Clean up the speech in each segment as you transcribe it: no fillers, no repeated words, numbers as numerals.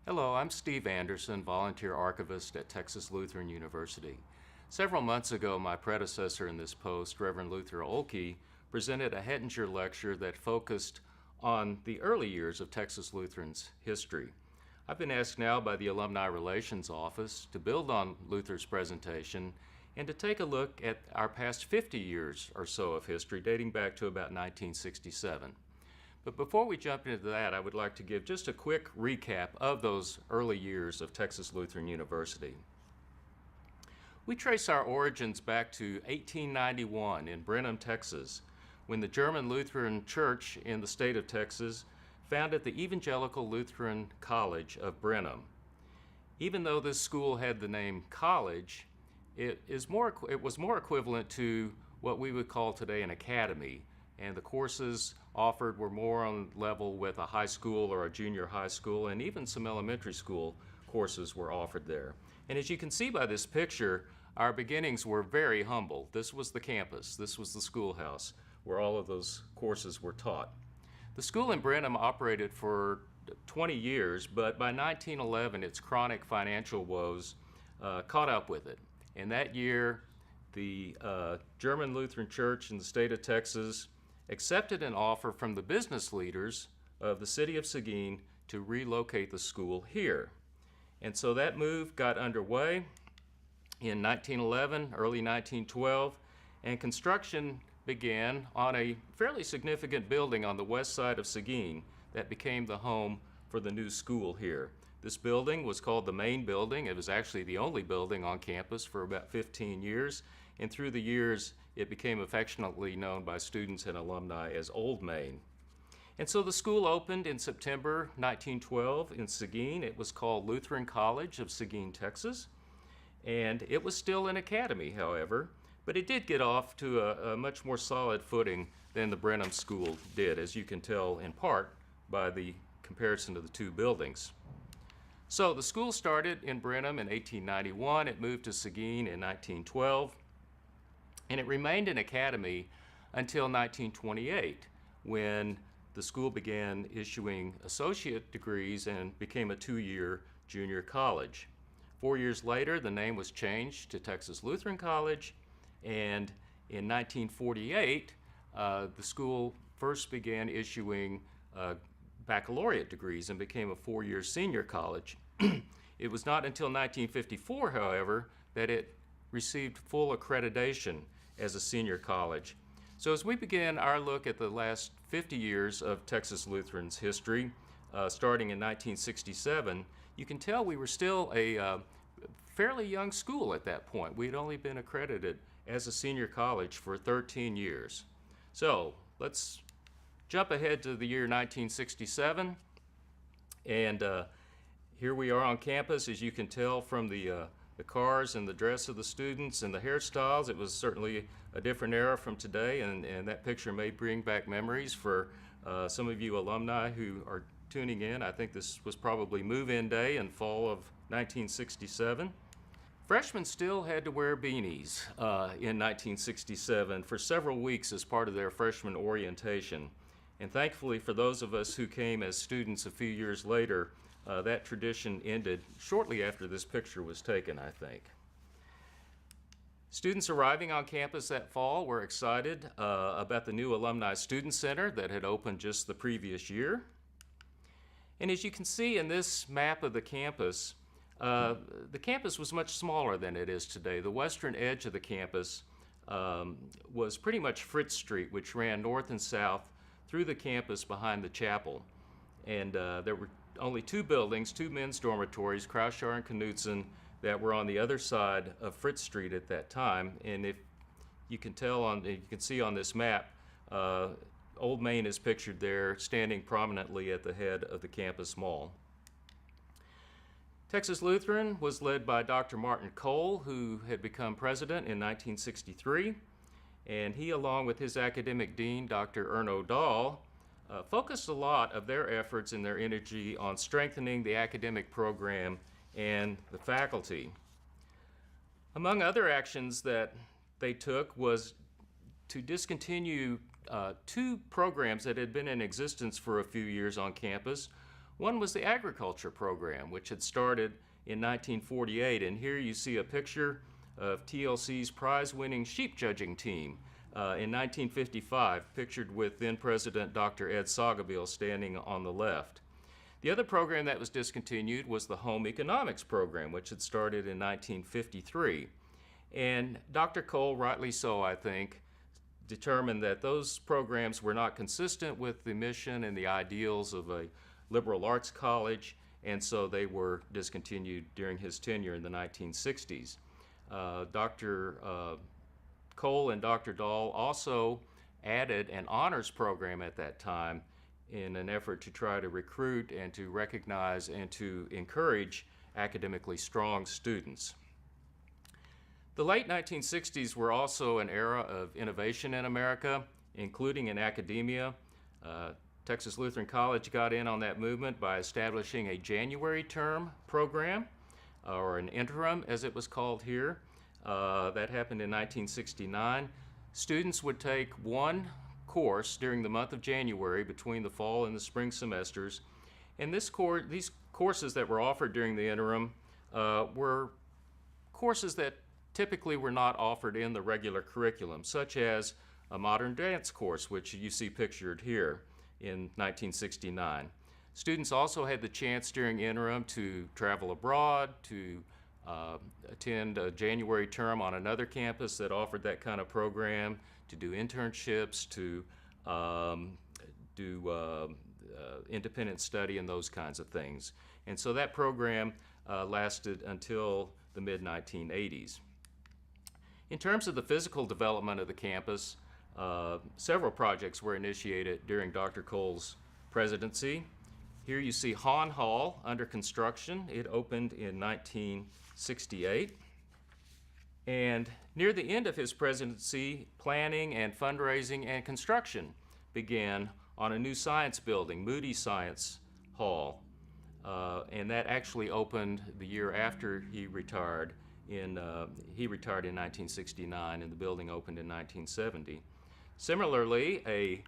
Hello, I'm Steve Anderson, volunteer archivist at Texas Lutheran University. Several months ago, my predecessor in this post, Reverend Luther Olkey, presented a Hettinger lecture that focused on the early years of Texas Lutheran's history. I've been asked now by the Alumni Relations Office to build on Luther's presentation and to take a look at our past 50 years or so of history, dating back to about 1967. But before we jump into that, I would like to give just a quick recap of those early years of Texas Lutheran University. We trace our origins back to 1891 in Brenham, Texas, when the German Lutheran Church in the state of Texas founded the Evangelical Lutheran College of Brenham. Even though this school had the name college, it was more equivalent to what we would call today an academy, and the courses offered were more on level with a high school or a junior high school, and even some elementary school courses were offered there. And as you can see by this picture, our beginnings were very humble. This was the campus, this was the schoolhouse where all of those courses were taught. The school in Brenham operated for 20 years, but by 1911 its chronic financial woes caught up with it. And that year, the German Lutheran Church in the state of Texas accepted an offer from the business leaders of the city of Seguin to relocate the school here. And so that move got underway in 1911, early 1912, and construction began on a fairly significant building on the west side of Seguin that became the home for the new school here. This building was called the main building. It was actually the only building on campus for about 15 years, and through the years it became affectionately known by students and alumni as Old Main. And so the school opened in September 1912 in Seguin. It was called Lutheran College of Seguin, Texas, and it was still an academy, however, but it did get off to a much more solid footing than the Brenham School did, as you can tell in part by the comparison of the two buildings. So the school started in Brenham in 1891. It moved to Seguin in 1912. And it remained an academy until 1928, when the school began issuing associate degrees and became a two-year junior college. 4 years later, the name was changed to Texas Lutheran College, and in 1948, the school first began issuing baccalaureate degrees and became a four-year senior college. It was not until 1954, however, that it received full accreditation as a senior college. So as we begin our look at the last 50 years of Texas Lutheran's history, starting in 1967, you can tell we were still a fairly young school at that point. We had only been accredited as a senior college for 13 years. So let's jump ahead to the year 1967, and here we are on campus. As you can tell from the cars and the dress of the students and the hairstyles, it was certainly a different era from today, and that picture may bring back memories for some of you alumni who are tuning in. I think this was probably move-in day in fall of 1967. Freshmen still had to wear beanies in 1967 for several weeks as part of their freshman orientation. And thankfully for those of us who came as students a few years later, that tradition ended shortly after this picture was taken, I think. Students arriving on campus that fall were excited about the new Alumni Student Center that had opened just the previous year. And as you can see in this map of the campus was much smaller than it is today. The western edge of the campus was pretty much Fritz Street, which ran north and south through the campus behind the chapel. And there were only two buildings, two men's dormitories, Kraushaar and Knutson, that were on the other side of Fritz Street at that time. And if you can tell, you can see on this map, Old Main is pictured there, standing prominently at the head of the campus mall. Texas Lutheran was led by Dr. Martin Cole, who had become president in 1963, and he, along with his academic dean, Dr. Erno Dahl, focused a lot of their efforts and their energy on strengthening the academic program and the faculty. Among other actions that they took was to discontinue two programs that had been in existence for a few years on campus. One was the agriculture program, which had started in 1948, and here you see a picture of TLC's prize-winning sheep judging team in 1955, pictured with then-President Dr. Ed Sagabil standing on the left. The other program that was discontinued was the home economics program, which had started in 1953. And Dr. Cole, rightly so, I think, determined that those programs were not consistent with the mission and the ideals of a liberal arts college, and so they were discontinued during his tenure in the 1960s. Dr. Cole and Dr. Dahl also added an honors program at that time in an effort to try to recruit and to recognize and to encourage academically strong students. The late 1960s were also an era of innovation in America, including in academia. Texas Lutheran College got in on that movement by establishing a January term program, or an interim as it was called here. That happened in 1969. Students would take one course during the month of January between the fall and the spring semesters, and these courses that were offered during the interim were courses that typically were not offered in the regular curriculum, such as a modern dance course, which you see pictured here in 1969. Students also had the chance during interim to travel abroad, to attend a January term on another campus that offered that kind of program, to do internships, to do independent study and those kinds of things. And so that program lasted until the mid-1980s. In terms of the physical development of the campus, several projects were initiated during Dr. Cole's presidency. Here you see Hahn Hall under construction. It opened in 1968. And near the end of his presidency, planning and fundraising and construction began on a new science building, Moody Science Hall. And that actually opened the year after he retired. He retired in 1969, and the building opened in 1970. Similarly, a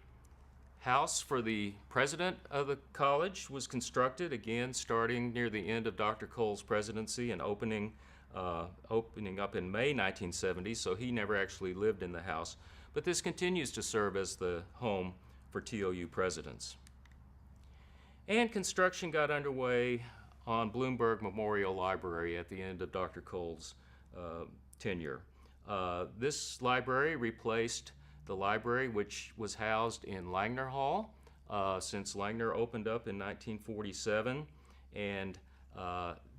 house for the president of the college was constructed, again starting near the end of Dr. Cole's presidency and opening up in May 1970, so he never actually lived in the house. But this continues to serve as the home for TLU presidents. And construction got underway on Bloomberg Memorial Library at the end of Dr. Cole's tenure. This library replaced the library which was housed in Langner Hall since Langner opened up in 1947, and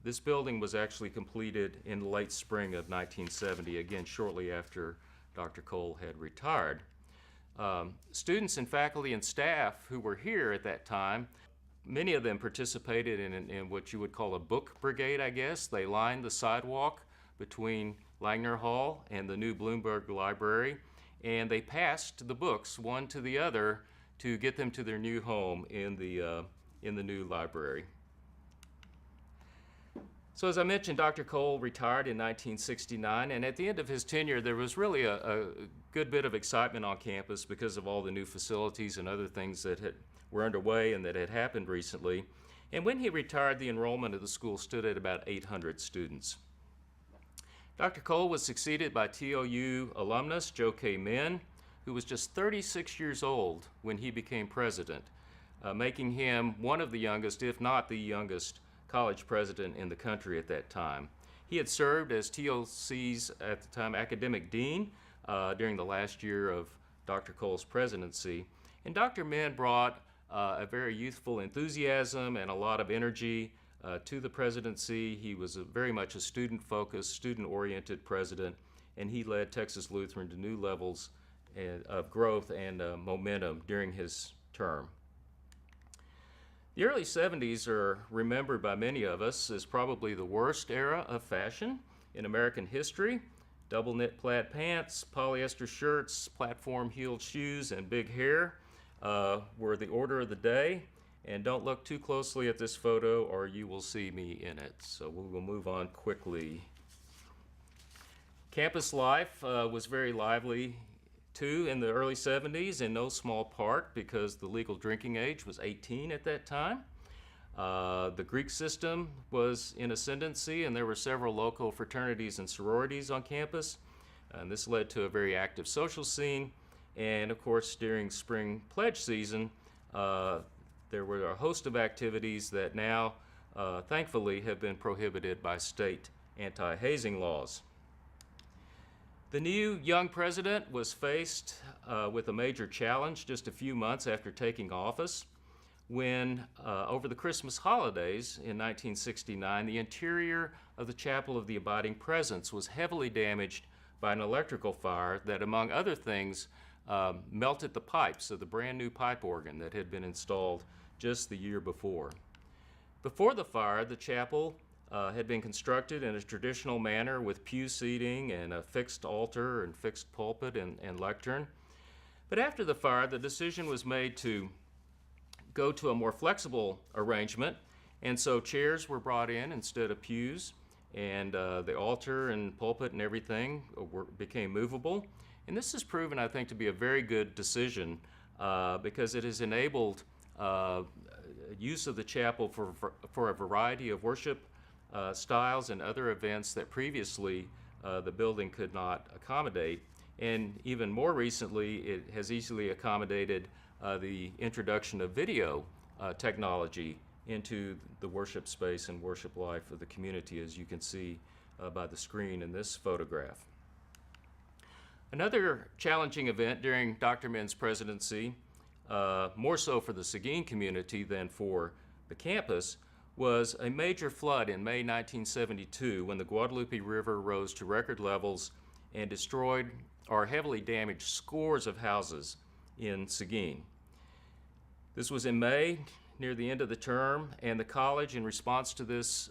this building was actually completed in the late spring of 1970, again shortly after Dr. Cole had retired. Students and faculty and staff who were here at that time, many of them participated in what you would call a book brigade, I guess. They lined the sidewalk between Langner Hall and the new Bloomberg Library, and they passed the books one to the other to get them to their new home in the new library. So as I mentioned, Dr. Cole retired in 1969, and at the end of his tenure there was really a good bit of excitement on campus because of all the new facilities and other things that were underway and that had happened recently. And when he retired, the enrollment of the school stood at about 800 students. Dr. Cole was succeeded by TLU alumnus Joe K. Min, who was just 36 years old when he became president, making him one of the youngest, if not the youngest, college president in the country at that time. He had served as TLC's, at the time, academic dean during the last year of Dr. Cole's presidency. And Dr. Min brought a very youthful enthusiasm and a lot of energy to the presidency. He was very much a student-focused, student-oriented president, and he led Texas Lutheran to new levels of growth and momentum during his term. The early 70s are remembered by many of us as probably the worst era of fashion in American history. Double knit plaid pants, polyester shirts, platform heeled shoes, and big hair were the order of the day. And don't look too closely at this photo or you will see me in it. So we will move on quickly. Campus life was very lively too in the early 70s, in no small part because the legal drinking age was 18 at that time. The Greek system was in ascendancy, and there were several local fraternities and sororities on campus. And this led to a very active social scene. And of course, during spring pledge season, there were a host of activities that now, thankfully, have been prohibited by state anti-hazing laws. The new young president was faced with a major challenge just a few months after taking office when, over the Christmas holidays in 1969, the interior of the Chapel of the Abiding Presence was heavily damaged by an electrical fire that, among other things, melted the pipes of the brand new pipe organ that had been installed just the year before. Before the fire, the chapel had been constructed in a traditional manner with pew seating and a fixed altar and fixed pulpit and lectern. But after the fire, the decision was made to go to a more flexible arrangement, and so chairs were brought in instead of pews, and the altar and pulpit and everything became movable. And this has proven, I think, to be a very good decision because it has enabled use of the chapel for a variety of worship styles and other events that previously the building could not accommodate. And even more recently, it has easily accommodated the introduction of video technology into the worship space and worship life of the community, as you can see by the screen in this photograph. Another challenging event during Dr. Min's presidency, more so for the Seguin community than for the campus, was a major flood in May 1972 when the Guadalupe River rose to record levels and destroyed or heavily damaged scores of houses in Seguin. This was in May, near the end of the term, and the college, in response to this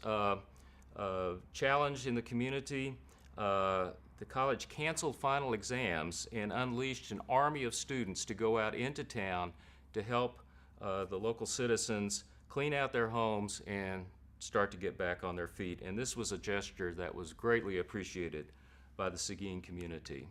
challenge in the community, the college canceled final exams and unleashed an army of students to go out into town to help the local citizens clean out their homes and start to get back on their feet. And this was a gesture that was greatly appreciated by the Seguin community.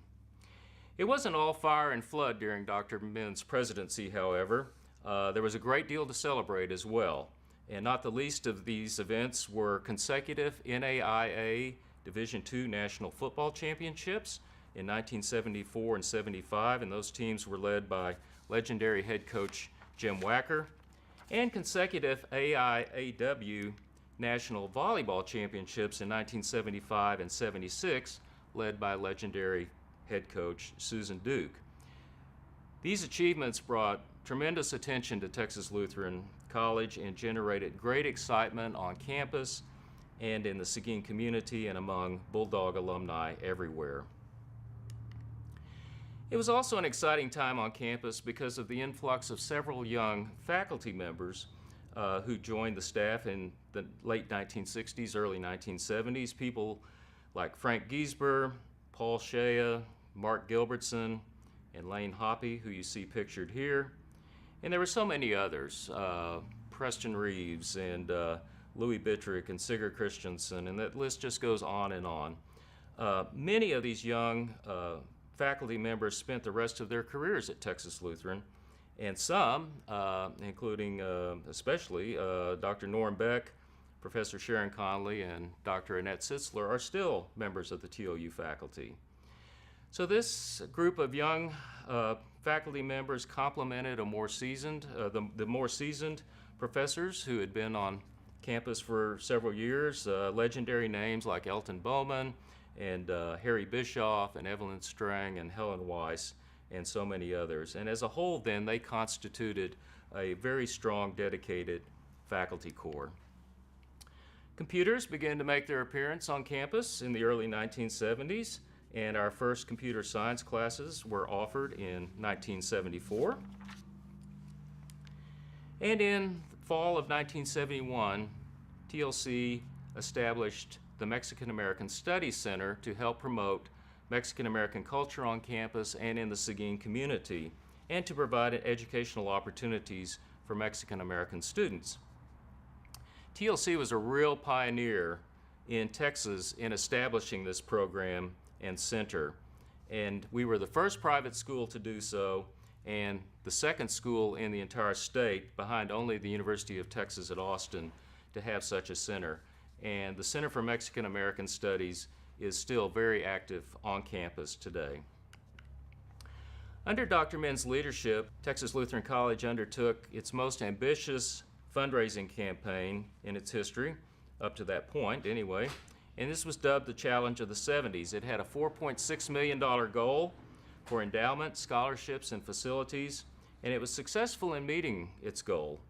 It wasn't all fire and flood during Dr. Min's presidency, however. There was a great deal to celebrate as well. And not the least of these events were consecutive NAIA Division II National Football Championships in 1974 and 75, and those teams were led by legendary head coach Jim Wacker, and consecutive AIAW National Volleyball Championships in 1975 and 76, led by legendary head coach Susan Duke. These achievements brought tremendous attention to Texas Lutheran College and generated great excitement on campus and in the Seguin community and among Bulldog alumni everywhere. It was also an exciting time on campus because of the influx of several young faculty members who joined the staff in the late 1960s, early 1970s. People like Frank Giesber, Paul Shea, Mark Gilbertson, and Lane Hoppy, who you see pictured here. And there were so many others, Preston Reeves and Louis Bittrick and Sigurd Christensen, and that list just goes on and on. Many of these young faculty members spent the rest of their careers at Texas Lutheran, and some, including especially Dr. Norm Beck, Professor Sharon Conley, and Dr. Annette Sitzler, are still members of the TLU faculty. So this group of young faculty members complemented the more seasoned professors who had been on campus for several years, legendary names like Elton Bowman and Harry Bischoff and Evelyn Strang and Helen Weiss and so many others. And as a whole then, they constituted a very strong, dedicated faculty corps. Computers began to make their appearance on campus in the early 1970s, and our first computer science classes were offered in 1974. And in the fall of 1971, TLC established the Mexican American Studies Center to help promote Mexican American culture on campus and in the Seguin community, and to provide educational opportunities for Mexican American students. TLC was a real pioneer in Texas in establishing this program and center, and we were the first private school to do so, and the second school in the entire state, behind only the University of Texas at Austin, to have such a center. And the Center for Mexican American Studies is still very active on campus today. Under Dr. Min's leadership, Texas Lutheran College undertook its most ambitious fundraising campaign in its history, up to that point anyway, and this was dubbed the Challenge of the 70s. It had a $4.6 million goal for endowment, scholarships, and facilities, and it was successful in meeting its goal.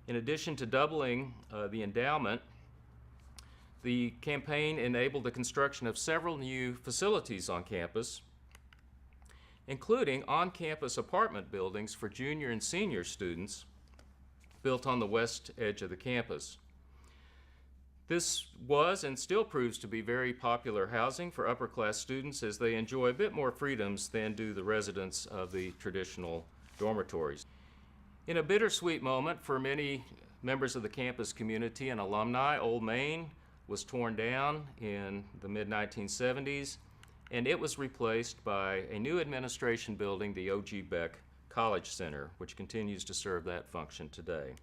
In addition to doubling the endowment, the campaign enabled the construction of several new facilities on campus, including on-campus apartment buildings for junior and senior students built on the west edge of the campus. This was and still proves to be very popular housing for upper-class students, as they enjoy a bit more freedoms than do the residents of the traditional dormitories. In a bittersweet moment for many members of the campus community and alumni, Old Main was torn down in the mid-1970s, and it was replaced by a new administration building, the O.G. Beck College Center, which continues to serve that function today.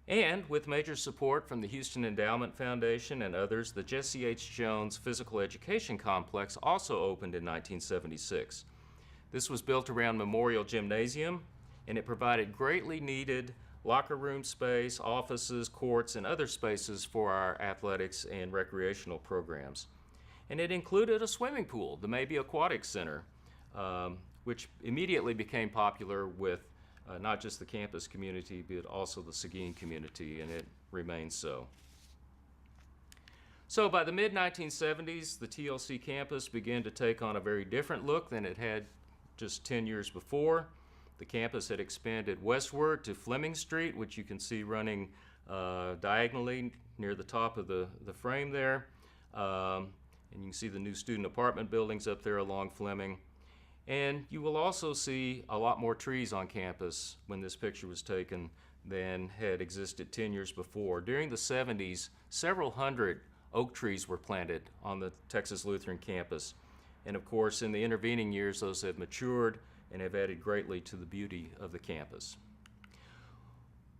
And with major support from the Houston Endowment Foundation and others, the Jesse H. Jones Physical Education Complex also opened in 1976. This was built around Memorial Gymnasium, and it provided greatly needed locker room space, offices, courts, and other spaces for our athletics and recreational programs. And it included a swimming pool, the Maybe Aquatic Center, which immediately became popular with not just the campus community, but also the Seguin community, and it remains so. So by the mid-1970s, the TLC campus began to take on a very different look than it had just 10 years before. The campus had expanded westward to Fleming Street, which you can see running diagonally near the top of the frame there. And you can see the new student apartment buildings up there along Fleming. And you will also see a lot more trees on campus when this picture was taken than had existed 10 years before. During the 70s, several hundred oak trees were planted on the Texas Lutheran campus. And of course, in the intervening years, those have matured and have added greatly to the beauty of the campus.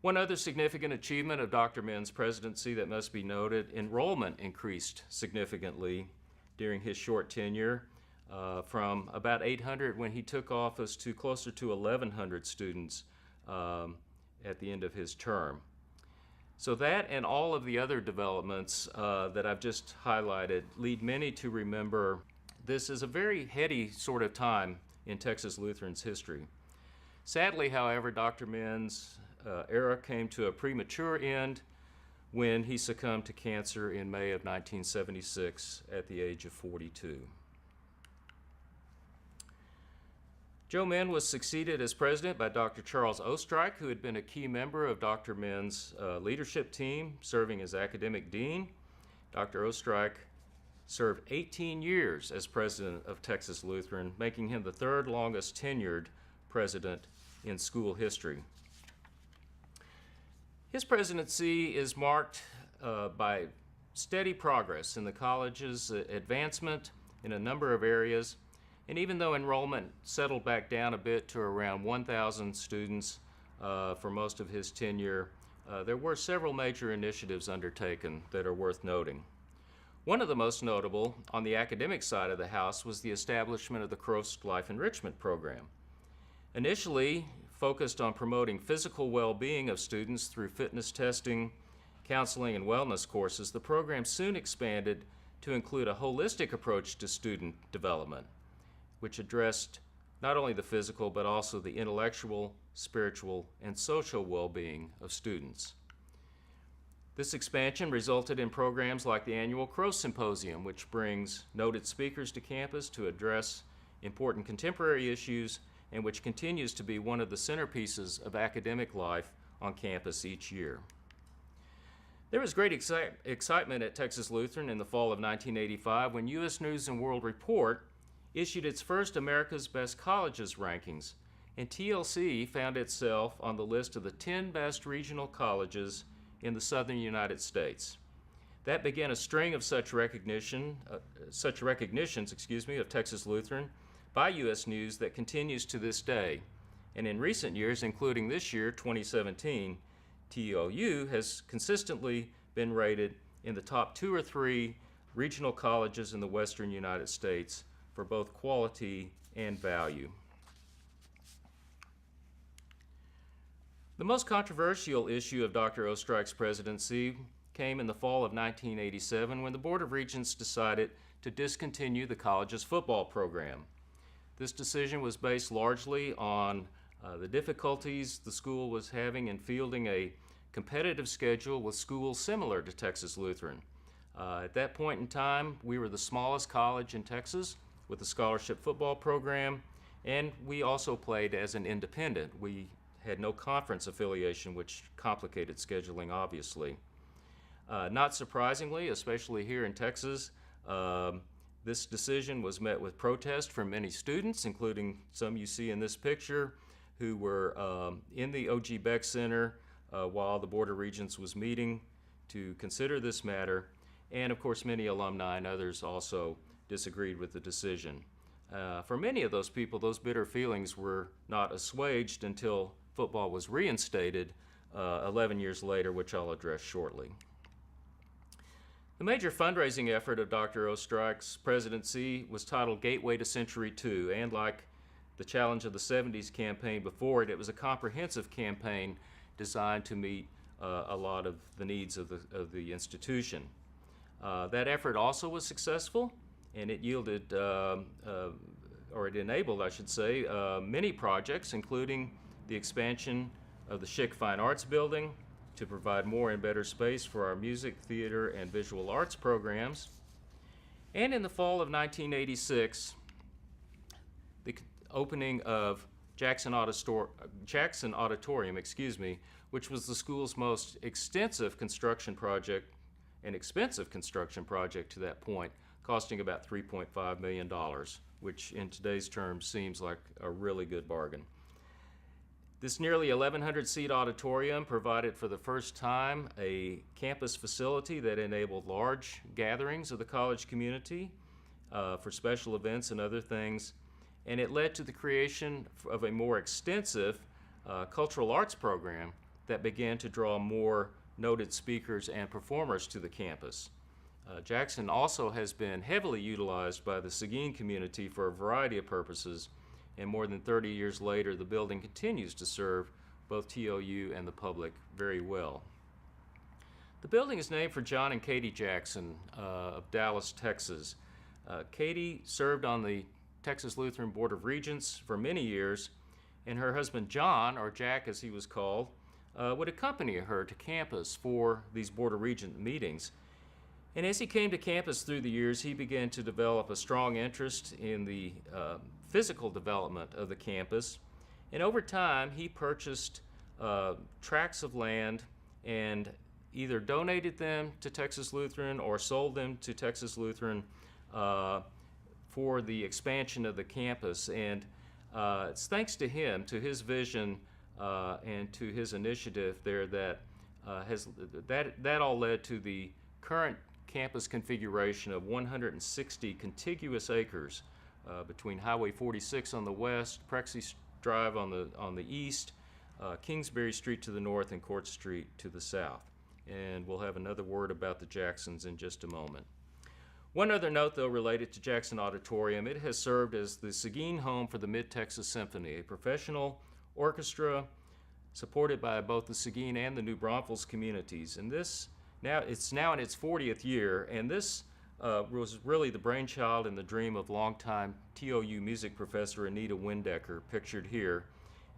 One other significant achievement of Dr. Min's presidency that must be noted, enrollment increased significantly during his short tenure, from about 800 when he took office to closer to 1,100 students at the end of his term. So that and all of the other developments that I've just highlighted lead many to remember this is a very heady sort of time in Texas Lutheran's history. Sadly, however, Dr. Min's era came to a premature end when he succumbed to cancer in May of 1976 at the age of 42. Joe Min was succeeded as president by Dr. Charles Oestreich, who had been a key member of Dr. Min's leadership team, serving as academic dean. Dr. Oestreich served 18 years as president of Texas Lutheran, making him the third longest tenured president in school history. His presidency is marked by steady progress in the college's advancement in a number of areas. And even though enrollment settled back down a bit to around 1,000 students for most of his tenure, there were several major initiatives undertaken that are worth noting. One of the most notable on the academic side of the house was the establishment of the Crost Life Enrichment Program. Initially focused on promoting physical well-being of students through fitness testing, counseling, and wellness courses, the program soon expanded to include a holistic approach to student development, which addressed not only the physical but also the intellectual, spiritual, and social well-being of students. This expansion resulted in programs like the annual Crost Symposium, which brings noted speakers to campus to address important contemporary issues and which continues to be one of the centerpieces of academic life on campus each year. There was great excitement at Texas Lutheran in the fall of 1985 when U.S. News & World Report issued its first America's Best Colleges rankings, and TLC found itself on the list of the 10 best regional colleges in the southern United States. That began a string of such recognitions of Texas Lutheran by U.S. News that continues to this day. And in recent years, including this year, 2017, TLU has consistently been rated in the top 2 or 3 regional colleges in the western United States for both quality and value. The most controversial issue of Dr. Oestreich's presidency came in the fall of 1987 when the Board of Regents decided to discontinue the college's football program. This decision was based largely on the difficulties the school was having in fielding a competitive schedule with schools similar to Texas Lutheran. At that point in time, we were the smallest college in Texas with a scholarship football program, and we also played as an independent. We had no conference affiliation, which complicated scheduling, obviously. Not surprisingly, especially here in Texas, this decision was met with protest from many students, including some you see in this picture, who were in the O.G. Beck Center while the Board of Regents was meeting to consider this matter. And of course, many alumni and others also disagreed with the decision. For many of those people, those bitter feelings were not assuaged until football was reinstated 11 years later, which I'll address shortly. The major fundraising effort of Dr. Oestreich's presidency was titled Gateway to Century II, and like the Challenge of the 70s campaign before it, it was a comprehensive campaign designed to meet a lot of the needs of the institution. That effort also was successful, and it yielded, or it enabled, I should say, many projects, including the expansion of the Schick Fine Arts Building to provide more and better space for our music, theater, and visual arts programs. And in the fall of 1986, the opening of Jackson Auditorium, which was the school's most extensive construction project and expensive construction project to that point, costing about $3.5 million, which in today's terms seems like a really good bargain. This nearly 1,100-seat auditorium provided for the first time a campus facility that enabled large gatherings of the college community for special events and other things, and it led to the creation of a more extensive cultural arts program that began to draw more noted speakers and performers to the campus. Jackson also has been heavily utilized by the Seguin community for a variety of purposes, and more than 30 years later, the building continues to serve both TLU and the public very well. The building is named for John and Katie Jackson of Dallas, Texas. Katie served on the Texas Lutheran Board of Regents for many years, and her husband John, or Jack as he was called, would accompany her to campus for these Board of Regent meetings. And as he came to campus through the years, he began to develop a strong interest in the physical development of the campus. And over time, he purchased tracts of land and either donated them to Texas Lutheran or sold them to Texas Lutheran for the expansion of the campus. And it's thanks to him, to his vision, and to his initiative there that all led to the current campus configuration of 160 contiguous acres between Highway 46 on the west, Prexy Drive on the east, Kingsbury Street to the north, and Court Street to the south. And we'll have another word about the Jacksons in just a moment. One other note, though, related to Jackson Auditorium: it has served as the Seguin home for the Mid-Texas Symphony, a professional orchestra supported by both the Seguin and the New Braunfels communities. And it's now in its 40th year, and this was really the brainchild and the dream of longtime TLU music professor Anita Windecker, pictured here.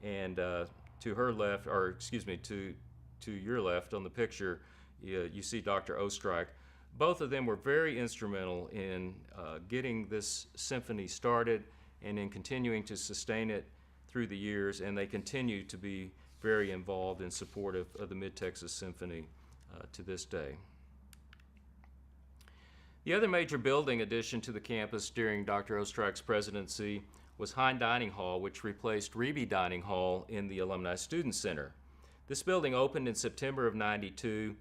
And to her left, or excuse me, to your left on the picture, you see Dr. Oestreich. Both of them were very instrumental in getting this symphony started and in continuing to sustain it through the years, and they continue to be very involved and supportive of the Mid-Texas Symphony to this day. The other major building addition to the campus during Dr. Oestreich's presidency was Hine Dining Hall, which replaced Reby Dining Hall in the Alumni Student Center. This building opened in September of '92,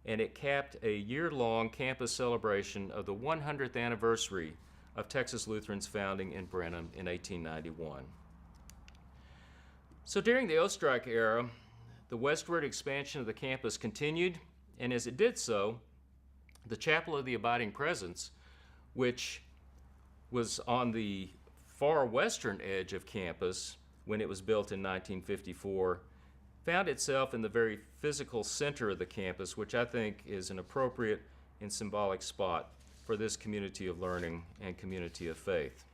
and it capped a year-long campus celebration of the 100th anniversary of Texas Lutheran's founding in Brenham in 1891. So during the Ostrike era, the westward expansion of the campus continued, and as it did so, the Chapel of the Abiding Presence, which was on the far western edge of campus when it was built in 1954, found itself in the very physical center of the campus, which I think is an appropriate and symbolic spot for this community of learning and community of faith.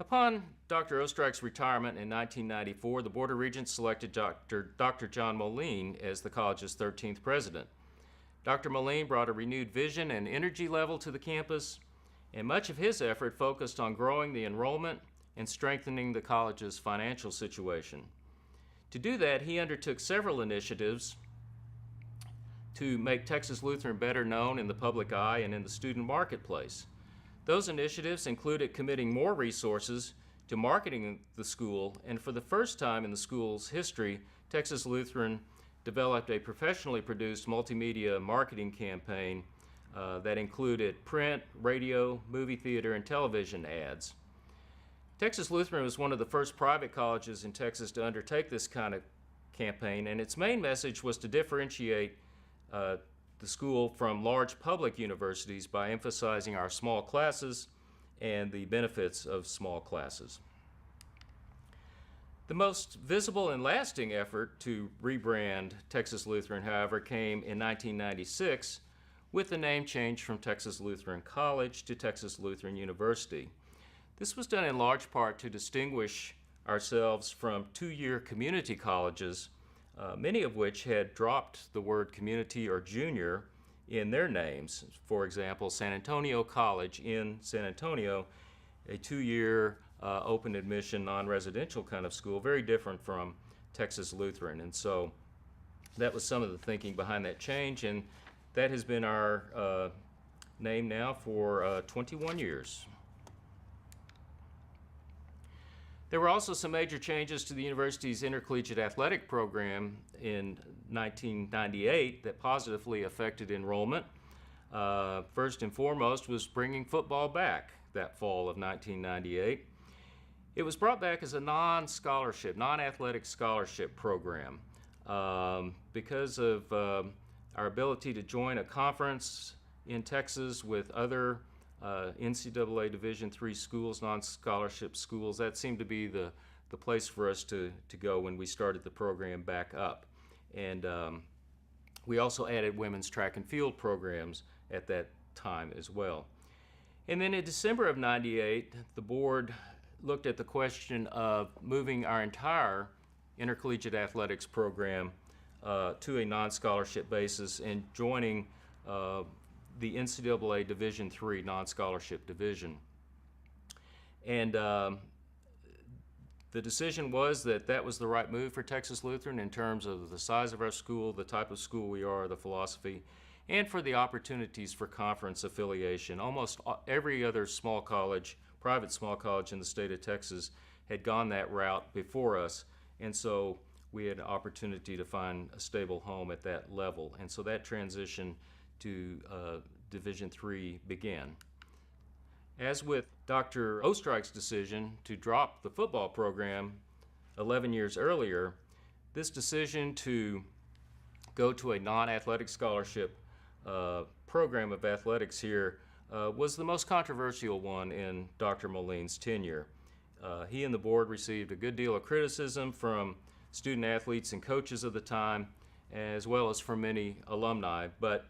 Upon Dr. Ostrike's retirement in 1994, the Board of Regents selected Dr. John Moline as the college's 13th president. Dr. Moline brought a renewed vision and energy level to the campus, and much of his effort focused on growing the enrollment and strengthening the college's financial situation. To do that, he undertook several initiatives to make Texas Lutheran better known in the public eye and in the student marketplace. Those initiatives included committing more resources to marketing the school, and for the first time in the school's history, Texas Lutheran developed a professionally produced multimedia marketing campaign that included print, radio, movie theater, and television ads. Texas Lutheran was one of the first private colleges in Texas to undertake this kind of campaign, and its main message was to differentiate the school from large public universities by emphasizing our small classes and the benefits of small classes. The most visible and lasting effort to rebrand Texas Lutheran, however, came in 1996 with the name change from Texas Lutheran College to Texas Lutheran University. This was done in large part to distinguish ourselves from two-year community colleges, many of which had dropped the word community or junior in their names. For example, San Antonio College in San Antonio, a two-year open admission, non-residential kind of school, very different from Texas Lutheran. And so that was some of the thinking behind that change, and that has been our name now for 21 years. There were also some major changes to the university's intercollegiate athletic program in 1998 that positively affected enrollment. First and foremost was bringing football back that fall of 1998. It was brought back as a non-scholarship, non-athletic scholarship program because of our ability to join a conference in Texas with other NCAA Division III schools, non-scholarship schools. That seemed to be the place for us to go when we started the program back up. And we also added women's track and field programs at that time as well. And then in December of '98, the board looked at the question of moving our entire intercollegiate athletics program to a non-scholarship basis and joining the NCAA Division III non-scholarship division. And the decision was that that was the right move for Texas Lutheran in terms of the size of our school, the type of school we are, the philosophy, and for the opportunities for conference affiliation. Almost every other small college, private small college in the state of Texas had gone that route before us, and so we had an opportunity to find a stable home at that level. And so that transition to Division III began. As with Dr. Ostrike's decision to drop the football program 11 years earlier, this decision to go to a non-athletic scholarship program of athletics here was the most controversial one in Dr. Moline's tenure. He and the board received a good deal of criticism from student athletes and coaches of the time, as well as from many alumni, but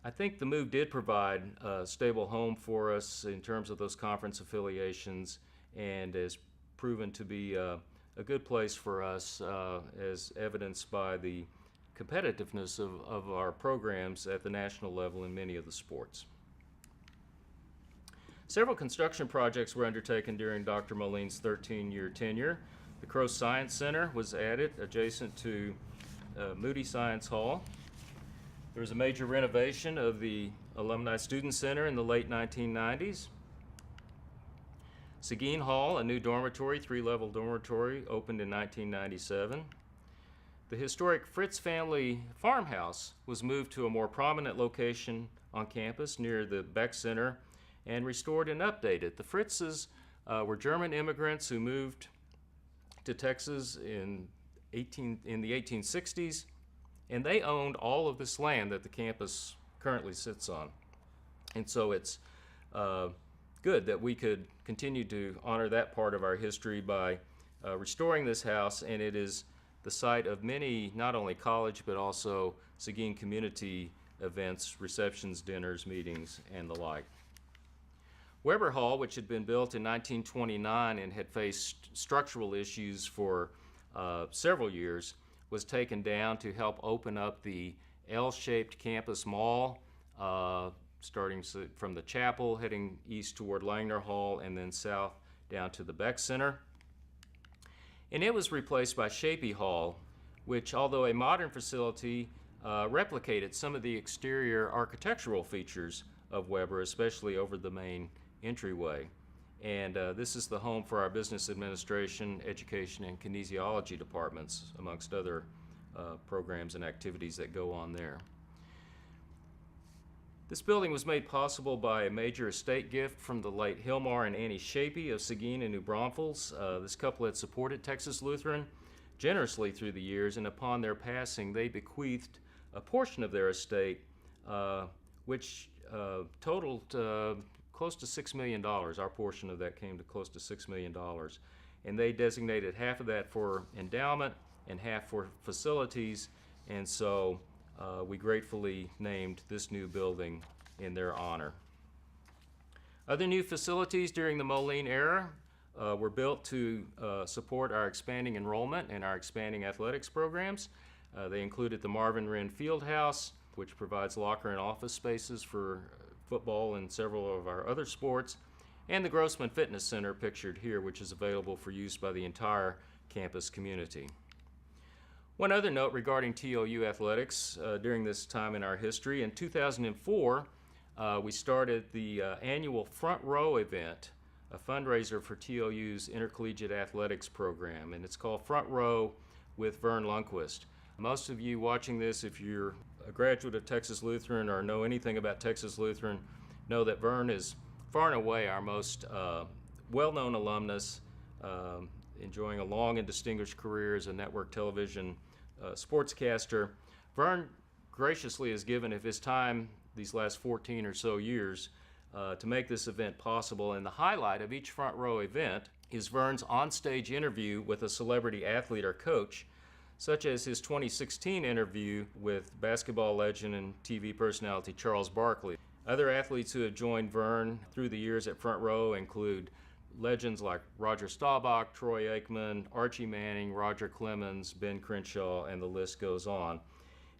I think the move did provide a stable home for us in terms of those conference affiliations, and has proven to be a good place for us as evidenced by the competitiveness of our programs at the national level in many of the sports. Several construction projects were undertaken during Dr. Moline's 13-year tenure. The Crow Science Center was added adjacent to Moody Science Hall. There was a major renovation of the Alumni Student Center in the late 1990s. Seguin Hall, a new dormitory, three-level dormitory, opened in 1997. The historic Fritz family farmhouse was moved to a more prominent location on campus near the Beck Center and restored and updated. The Fritzes were German immigrants who moved to Texas in the 1860s, and they owned all of this land that the campus currently sits on. And so it's good that we could continue to honor that part of our history by restoring this house, and it is the site of many, not only college, but also Seguin community events, receptions, dinners, meetings, and the like. Weber Hall, which had been built in 1929 and had faced structural issues for several years, was taken down to help open up the L-shaped campus mall, starting from the chapel, heading east toward Langner Hall, and then south down to the Beck Center. And it was replaced by Shapey Hall, which, although a modern facility, replicated some of the exterior architectural features of Weber, especially over the main entryway. And this is the home for our business administration, education, and kinesiology departments, amongst other programs and activities that go on there. This building was made possible by a major estate gift from the late Hilmar and Annie Shapey of Seguin and New Braunfels. This couple had supported Texas Lutheran generously through the years, and upon their passing, they bequeathed a portion of their estate, which totaled close to $6 million. Our portion of that came to close to $6 million. And they designated half of that for endowment and half for facilities, and so we gratefully named this new building in their honor. Other new facilities during the Moline era were built to support our expanding enrollment and our expanding athletics programs. They included the Marvin Wren Fieldhouse, which provides locker and office spaces for football and several of our other sports, and the Grossman Fitness Center pictured here, which is available for use by the entire campus community. One other note regarding TLU athletics during this time in our history: in 2004, we started the annual Front Row event, a fundraiser for TLU's intercollegiate athletics program, and it's called Front Row with Vern Lundquist. Most of you watching this, if you're a graduate of Texas Lutheran or know anything about Texas Lutheran, know that Vern is far and away our most well-known alumnus, enjoying a long and distinguished career as a network television sportscaster. Vern graciously has given of his time these last 14 or so years to make this event possible, and the highlight of each Front Row event is Vern's onstage interview with a celebrity athlete or coach, such as his 2016 interview with basketball legend and TV personality Charles Barkley. Other athletes who have joined Vern through the years at Front Row include legends like Roger Staubach, Troy Aikman, Archie Manning, Roger Clemens, Ben Crenshaw, and the list goes on.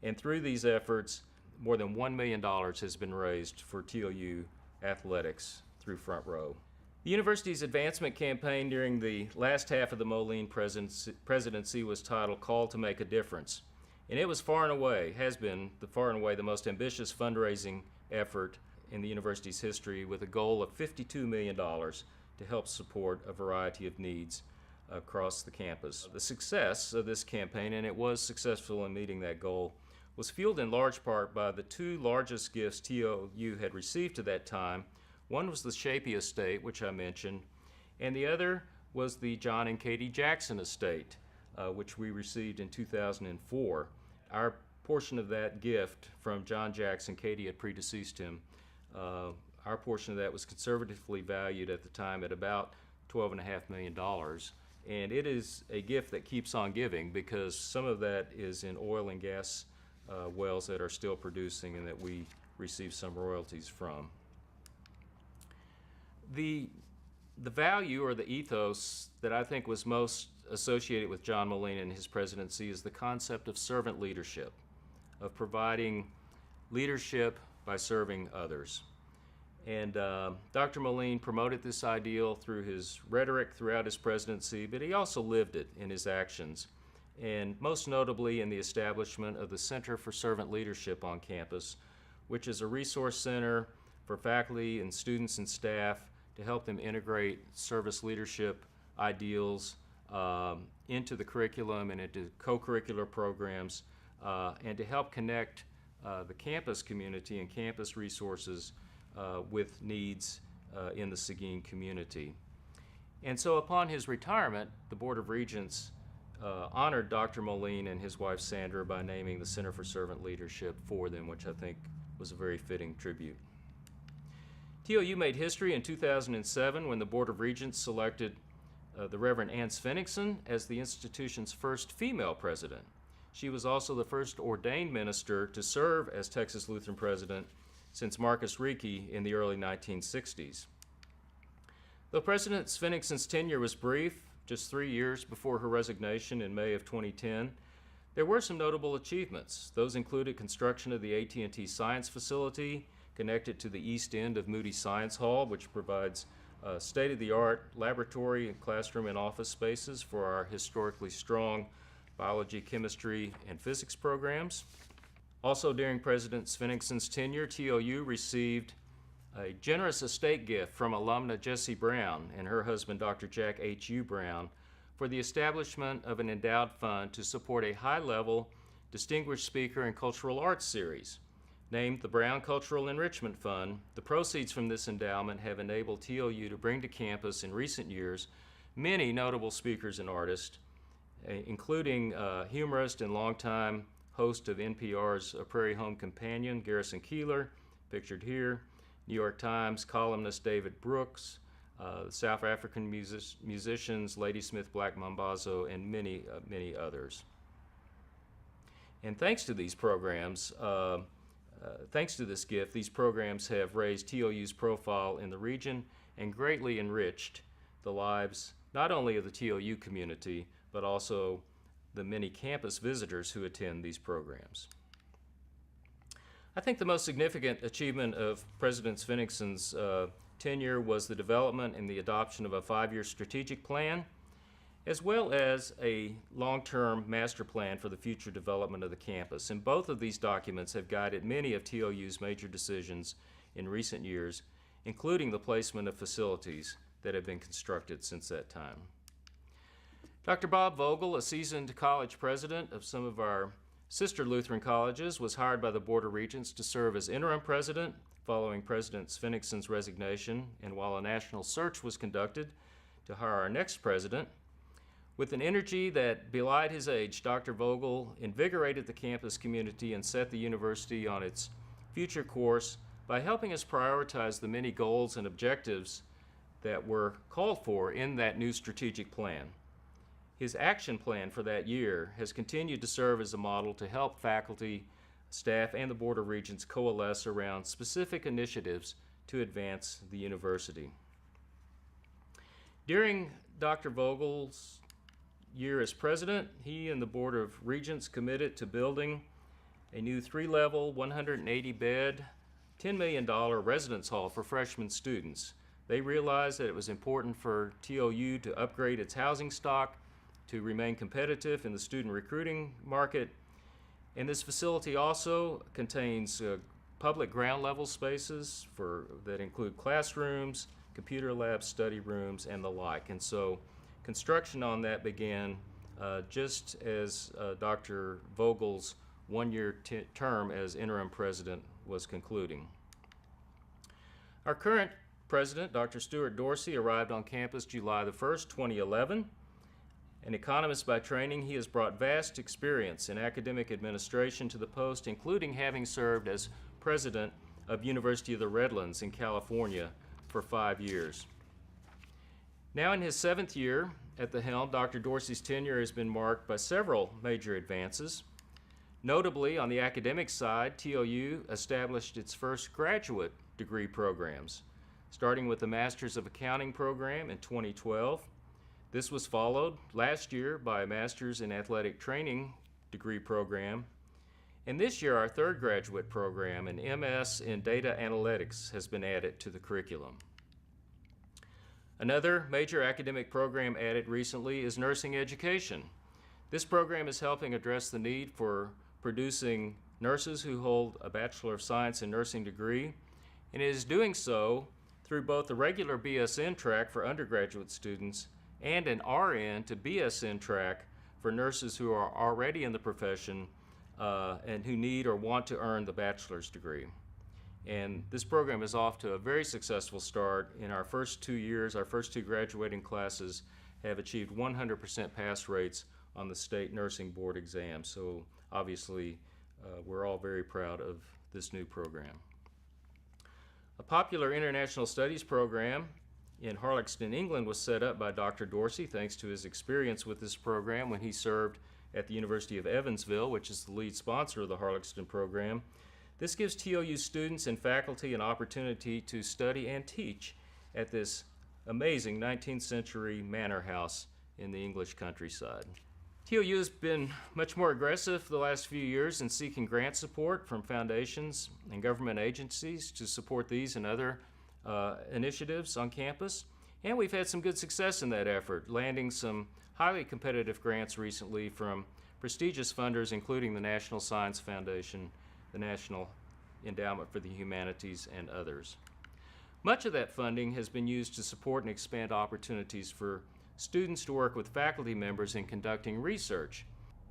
And through these efforts, more than $1 million has been raised for TLU athletics through Front Row. The university's advancement campaign during the last half of the Moline presidency was titled Call to Make a Difference. And it was has been far and away the most ambitious fundraising effort in the university's history, with a goal of $52 million to help support a variety of needs across the campus. The success of this campaign, and it was successful in meeting that goal, was fueled in large part by the two largest gifts TLU had received to that time. One was the Shapey estate, which I mentioned, and the other was the John and Katie Jackson estate, which we received in 2004. Our portion of that gift from John Jackson, Katie had predeceased him, our portion of that was conservatively valued at the time at about $12.5 million. And it is a gift that keeps on giving, because some of that is in oil and gas wells that are still producing and that we receive some royalties from. The value or the ethos that I think was most associated with John Moline and his presidency is the concept of servant leadership, of providing leadership by serving others. And Dr. Moline promoted this ideal through his rhetoric throughout his presidency, but he also lived it in his actions, and most notably in the establishment of the Center for Servant Leadership on campus, which is a resource center for faculty and students and staff to help them integrate service leadership ideals into the curriculum and into co-curricular programs, and to help connect the campus community and campus resources with needs in the Seguin community. And so upon his retirement, the Board of Regents honored Dr. Moline and his wife Sandra by naming the Center for Servant Leadership for them, which I think was a very fitting tribute. TLU made history in 2007 when the Board of Regents selected the Reverend Ann Svenningsson as the institution's first female president. She was also the first ordained minister to serve as Texas Lutheran president since Marcus Reiki in the early 1960s. Though President Svenningsson's tenure was brief, just 3 years before her resignation in May of 2010, there were some notable achievements. Those included construction of the AT&T Science Facility, connected to the east end of Moody Science Hall, which provides state-of-the-art laboratory and classroom and office spaces for our historically strong biology, chemistry, and physics programs. Also during President Svenningsson's tenure, TLU received a generous estate gift from alumna Jessie Brown and her husband Dr. Jack H.U. Brown for the establishment of an endowed fund to support a high-level Distinguished Speaker and Cultural Arts series. Named the Brown Cultural Enrichment Fund, the proceeds from this endowment have enabled TLU to bring to campus in recent years many notable speakers and artists, including humorist and longtime host of NPR's Prairie Home Companion, Garrison Keillor, pictured here, New York Times columnist David Brooks, South African musicians Ladysmith Black Mambazo, and many others. And thanks to these programs, thanks to this gift, these programs have raised TLU's profile in the region and greatly enriched the lives not only of the TLU community, but also the many campus visitors who attend these programs. I think the most significant achievement of President Svenningsson's tenure was the development and the adoption of a 5-year strategic plan, as well as a long-term master plan for the future development of the campus. And both of these documents have guided many of TLU's major decisions in recent years, including the placement of facilities that have been constructed since that time. Dr. Bob Vogel, a seasoned college president of some of our sister Lutheran colleges, was hired by the Board of Regents to serve as interim president following President Svenningsson's resignation, and while a national search was conducted to hire our next president. With an energy that belied his age, Dr. Vogel invigorated the campus community and set the university on its future course by helping us prioritize the many goals and objectives that were called for in that new strategic plan. His action plan for that year has continued to serve as a model to help faculty, staff, and the Board of Regents coalesce around specific initiatives to advance the university. During Dr. Vogel's year as president, he and the Board of Regents committed to building a new 3-level, 180-bed, $10 million residence hall for freshman students. They realized that it was important for TLU to upgrade its housing stock to remain competitive in the student recruiting market. And this facility also contains public ground level spaces that include classrooms, computer labs, study rooms, and the like. And so construction on that began just as Dr. Vogel's one-year term as interim president was concluding. Our current president, Dr. Stuart Dorsey, arrived on campus July the 1st, 2011. An economist by training, he has brought vast experience in academic administration to the post, including having served as president of University of the Redlands in California for 5 years. Now in his 7th year at the helm, Dr. Dorsey's tenure has been marked by several major advances. Notably, on the academic side, TLU established its first graduate degree programs, starting with the Masters of Accounting program in 2012. This was followed last year by a Master's in Athletic Training degree program. And this year, our third graduate program, an MS in Data Analytics, has been added to the curriculum. Another major academic program added recently is nursing education. This program is helping address the need for producing nurses who hold a Bachelor of Science in Nursing degree, and it is doing so through both the regular BSN track for undergraduate students and an RN to BSN track for nurses who are already in the profession and who need or want to earn the bachelor's degree. And this program is off to a very successful start. In our first 2 years, our first two graduating classes have achieved 100% pass rates on the state nursing board exam. So obviously, we're all very proud of this new program. A popular international studies program in Harlexton, England was set up by Dr. Dorsey thanks to his experience with this program when he served at the University of Evansville, which is the lead sponsor of the Harlexton program. This gives TLU students and faculty an opportunity to study and teach at this amazing 19th century manor house in the English countryside. TLU has been much more aggressive the last few years in seeking grant support from foundations and government agencies to support these and other initiatives on campus. And we've had some good success in that effort, landing some highly competitive grants recently from prestigious funders, including the National Science Foundation, the National Endowment for the Humanities, and others. Much of that funding has been used to support and expand opportunities for students to work with faculty members in conducting research.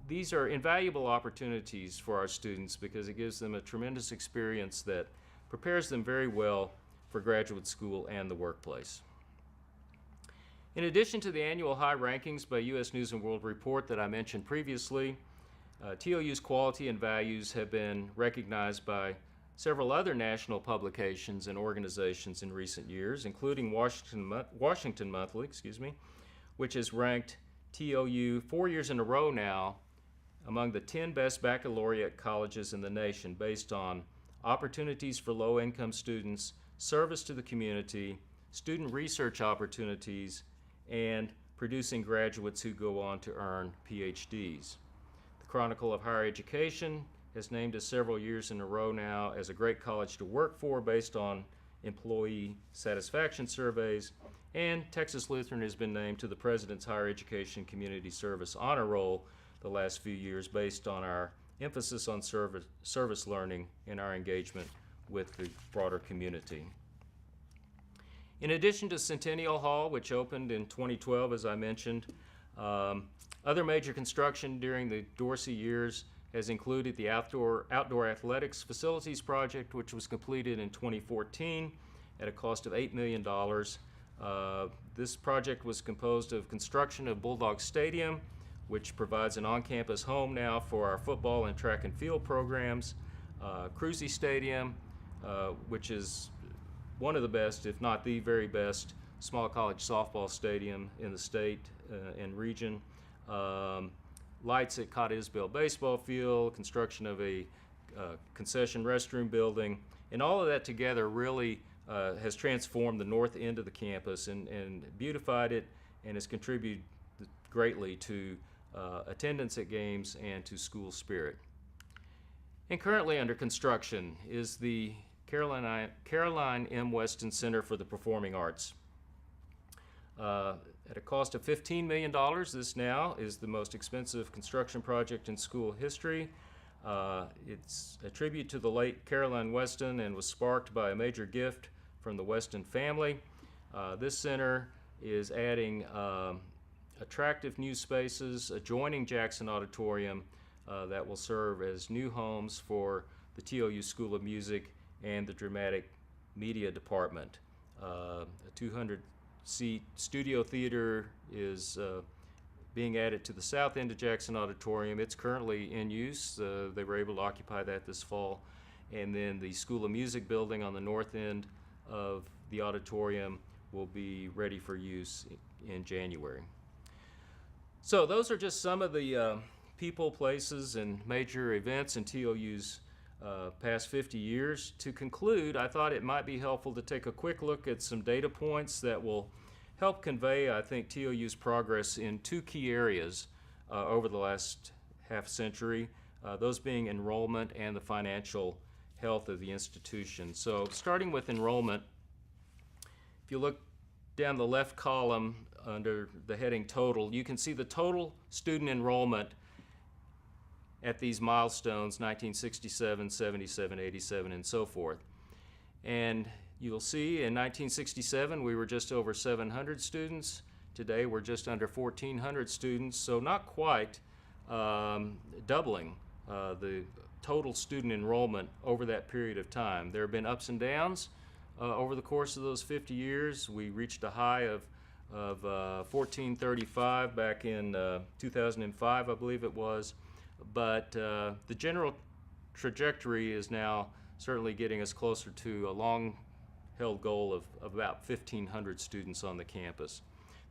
These are invaluable opportunities for our students because it gives them a tremendous experience that prepares them very well for graduate school and the workplace. In addition to the annual high rankings by U.S. News & World Report that I mentioned previously, TLU's quality and values have been recognized by several other national publications and organizations in recent years, including Washington Monthly, which has ranked TLU 4 years in a row now among the 10 best baccalaureate colleges in the nation based on opportunities for low-income students, service to the community, student research opportunities, and producing graduates who go on to earn PhDs. The Chronicle of Higher Education has named us several years in a row now as a great college to work for based on employee satisfaction surveys, and Texas Lutheran has been named to the President's Higher Education Community Service Honor Roll the last few years based on our emphasis on service learning and our engagement with the broader community. In addition to Centennial Hall, which opened in 2012, as I mentioned, other major construction during the Dorsey years has included the outdoor athletics facilities project, which was completed in 2014 at a cost of $8 million. This project was composed of construction of Bulldog Stadium, which provides an on-campus home now for our football and track and field programs, Cruzy Stadium, which is one of the best, if not the very best, small college softball stadium in the state and region. Lights at Cott Isbell baseball field, construction of a concession restroom building, and all of that together really has transformed the north end of the campus and beautified it and has contributed greatly to attendance at games and to school spirit. And currently under construction is the Caroline M. Weston Center for the Performing Arts. At a cost of $15 million, this now is the most expensive construction project in school history. It's a tribute to the late Caroline Weston and was sparked by a major gift from the Weston family. This center is adding attractive new spaces adjoining Jackson Auditorium that will serve as new homes for the TLU School of Music and the Dramatic Media Department. A 200-seat studio theater is being added to the south end of Jackson Auditorium. It's currently in use. They were able to occupy that this fall. And then the School of Music building on the north end of the auditorium will be ready for use in January. So those are just some of the people, places, and major events in TLU's past 50 years. To conclude, I thought it might be helpful to take a quick look at some data points that will help convey, I think, TLU's progress in two key areas over the last half century, those being enrollment and the financial health of the institution. So starting with enrollment, if you look down the left column under the heading total, you can see the total student enrollment at these milestones, 1967, 77, 87, and so forth. And you'll see in 1967 we were just over 700 students. Today we're just under 1,400 students, so not quite doubling the total student enrollment over that period of time. There have been ups and downs over the course of those 50 years. We reached a high of 1435 back in 2005, I believe it was. But the general trajectory is now certainly getting us closer to a long-held goal of about 1,500 students on the campus.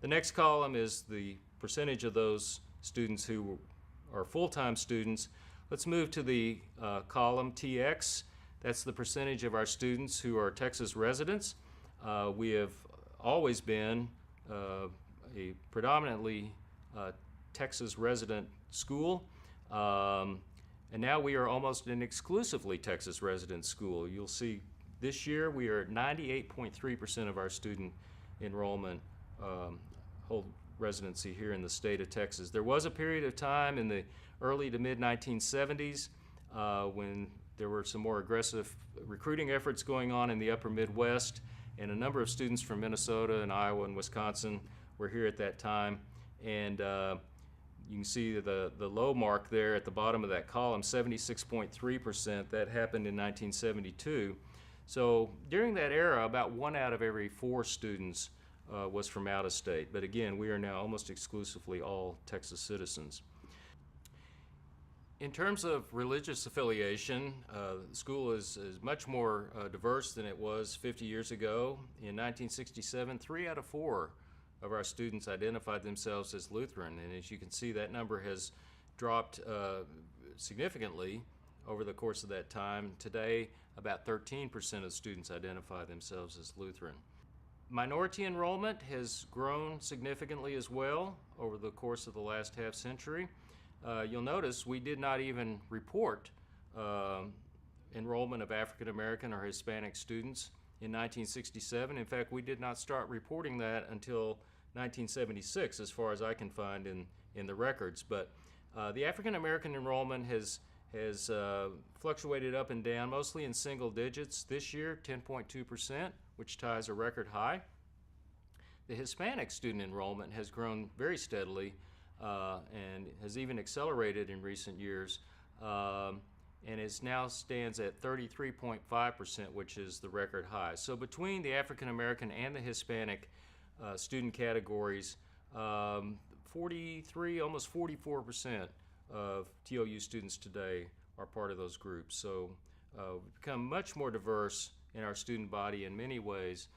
The next column is the percentage of those students who are full-time students. Let's move to the column TX. That's the percentage of our students who are Texas residents. We have always been a predominantly Texas resident school, and now we are almost an exclusively Texas resident school. You'll see this year we are at 98.3% of our student enrollment hold residency here in the state of Texas. There was a period of time in the early to mid 1970s when there were some more aggressive recruiting efforts going on in the upper Midwest, and a number of students from Minnesota and Iowa and Wisconsin were here at that time. And you can see the low mark there at the bottom of that column, 76.3%. That happened in 1972. So during that era, about 1 out of every 4 students was from out of state. But again, we are now almost exclusively all Texas citizens. In terms of religious affiliation, the school is much more diverse than it was 50 years ago. In 1967, 3 out of 4 of our students identified themselves as Lutheran, and as you can see, that number has dropped significantly over the course of that time. Today, about 13% of students identify themselves as Lutheran. Minority enrollment has grown significantly as well over the course of the last half century. You'll notice we did not even report enrollment of African American or Hispanic students in 1967. In fact, we did not start reporting that until 1976, as far as I can find in the records. But the African American enrollment has fluctuated up and down, mostly in single digits. This year, 10.2%, which ties a record high. The Hispanic student enrollment has grown very steadily and has even accelerated in recent years, and it now stands at 33.5%, which is the record high. So between the African American and the Hispanic student categories, 43, almost 44% of TLU students today are part of those groups. So we've become much more diverse in our student body in many ways,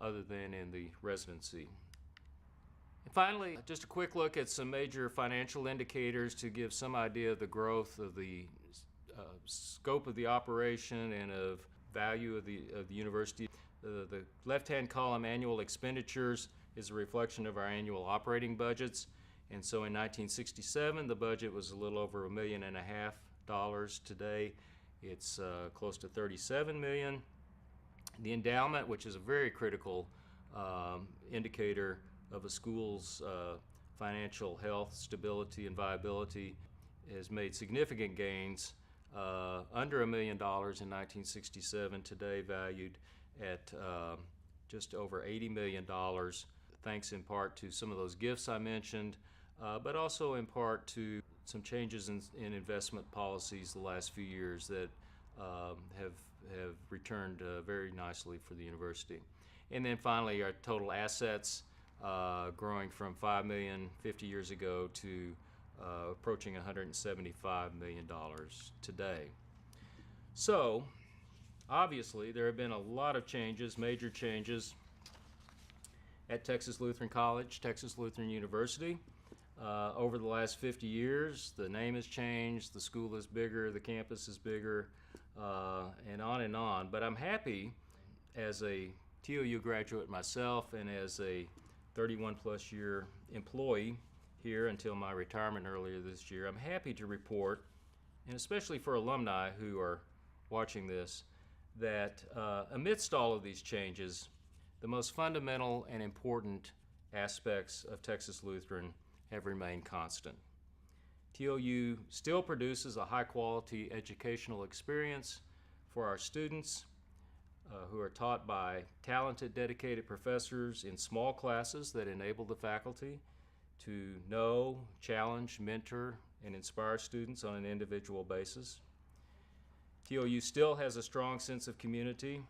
other than in the residency. And finally, just a quick look at some major financial indicators to give some idea of the growth of the scope of the operation and of value of the university. The left-hand column, annual expenditures, is a reflection of our annual operating budgets. And so in 1967, the budget was a little over $1.5 million. Today, it's close to $37 million. The endowment, which is a very critical indicator of a school's financial health, stability, and viability, has made significant gains, under $1 million in 1967, today valued at just over $80 million, thanks in part to some of those gifts I mentioned, but also in part to some changes in investment policies the last few years that have returned very nicely for the university. And then finally, our total assets growing from $5 million 50 years ago to approaching $175 million today. So, obviously, there have been a lot of changes, major changes, at Texas Lutheran College, Texas Lutheran University. Over the last 50 years, the name has changed, the school is bigger, the campus is bigger, and on and on. But I'm happy, as a TLU graduate myself and as a 31-plus year employee here until my retirement earlier this year, I'm happy to report, and especially for alumni who are watching this, that amidst all of these changes, the most fundamental and important aspects of Texas Lutheran have remained constant. TLU still produces a high-quality educational experience for our students who are taught by talented, dedicated professors in small classes that enable the faculty to know, challenge, mentor, and inspire students on an individual basis. TLU still has a strong sense of community,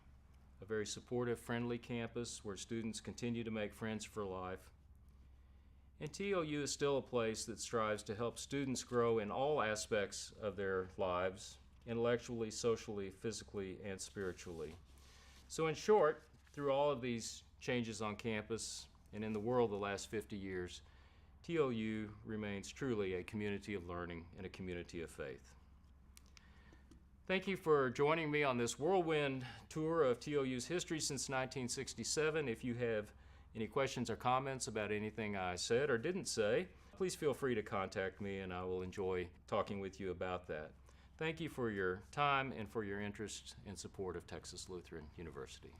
a very supportive, friendly campus where students continue to make friends for life. And TLU is still a place that strives to help students grow in all aspects of their lives, intellectually, socially, physically, and spiritually. So in short, through all of these changes on campus and in the world the last 50 years, TLU remains truly a community of learning and a community of faith. Thank you for joining me on this whirlwind tour of TLU's history since 1967. If you have any questions or comments about anything I said or didn't say, please feel free to contact me and I will enjoy talking with you about that. Thank you for your time and for your interest and support of Texas Lutheran University.